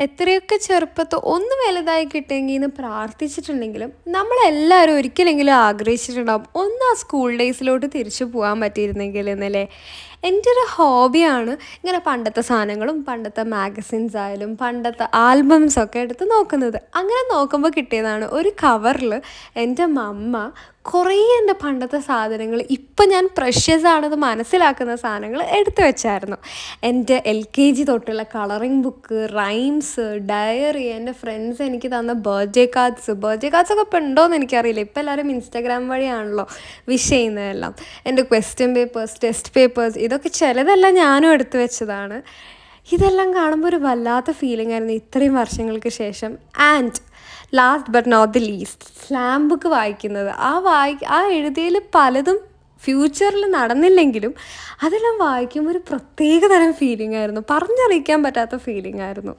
എത്രയൊക്കെ ചെറുപ്പത്ത് ഒന്ന് വലുതായി കിട്ടിയെങ്കിന്ന് പ്രാർത്ഥിച്ചിട്ടുണ്ടെങ്കിലും നമ്മളെല്ലാവരും ഒരിക്കലെങ്കിലും ആഗ്രഹിച്ചിട്ടുണ്ടാവും ഒന്ന് ആ സ്കൂൾ ഡേയ്സിലോട്ട് തിരിച്ചു പോകാൻ പറ്റിയിരുന്നെങ്കിൽ എന്നല്ലേ. എൻ്റെ ഒരു ഹോബിയാണ് ഇങ്ങനെ പണ്ടത്തെ സാധനങ്ങളും പണ്ടത്തെ മാഗസിൻസ് ആയാലും പണ്ടത്തെ ആൽബംസ് ഒക്കെ എടുത്ത് നോക്കുന്നത്. അങ്ങനെ നോക്കുമ്പോൾ കിട്ടിയതാണ് ഒരു കവറിൽ എൻ്റെ മമ്മ കുറേ എൻ്റെ പണ്ടത്തെ സാധനങ്ങൾ ഇപ്പം ഞാൻ പ്രഷ്യസ് ആണെന്ന് മനസ്സിലാക്കുന്ന സാധനങ്ങൾ എടുത്തു വെച്ചായിരുന്നു. എൻ്റെ LKG തൊട്ടുള്ള കളറിംഗ് ബുക്ക്, റൈംസ്, ഡയറി, എൻ്റെ ഫ്രണ്ട്സ് എനിക്ക് തന്ന ബർത്ത്ഡേ കാർഡ്സൊക്കെ ഇപ്പോൾ ഉണ്ടോയെന്ന് എനിക്കറിയില്ല. ഇപ്പോൾ എല്ലാവരും ഇൻസ്റ്റാഗ്രാം വഴിയാണല്ലോ വിഷ് ചെയ്യുന്നതെല്ലാം. എൻ്റെ ക്വസ്റ്റ്യൻ പേപ്പേഴ്സ്, ടെസ്റ്റ് പേപ്പേഴ്സ്, ഇതൊക്കെ ചിലതെല്ലാം ഞാനും എടുത്തു വെച്ചതാണ്. ഇതെല്ലാം കാണുമ്പോൾ ഒരു വല്ലാത്ത ഫീലിംഗ് ആയിരുന്നു ഇത്രയും വർഷങ്ങൾക്ക് ശേഷം. And last but not the least, slam book വായിക്കുന്നത്. ആ എഴുതിയതിൽ പലതും ഫ്യൂച്ചറിൽ നടന്നില്ലെങ്കിലും അതെല്ലാം വായിക്കുമ്പോൾ ഒരു പ്രത്യേക തരം ഫീലിംഗ് ആയിരുന്നു, പറഞ്ഞറിയിക്കാൻ പറ്റാത്ത ഫീലിംഗ് ആയിരുന്നു.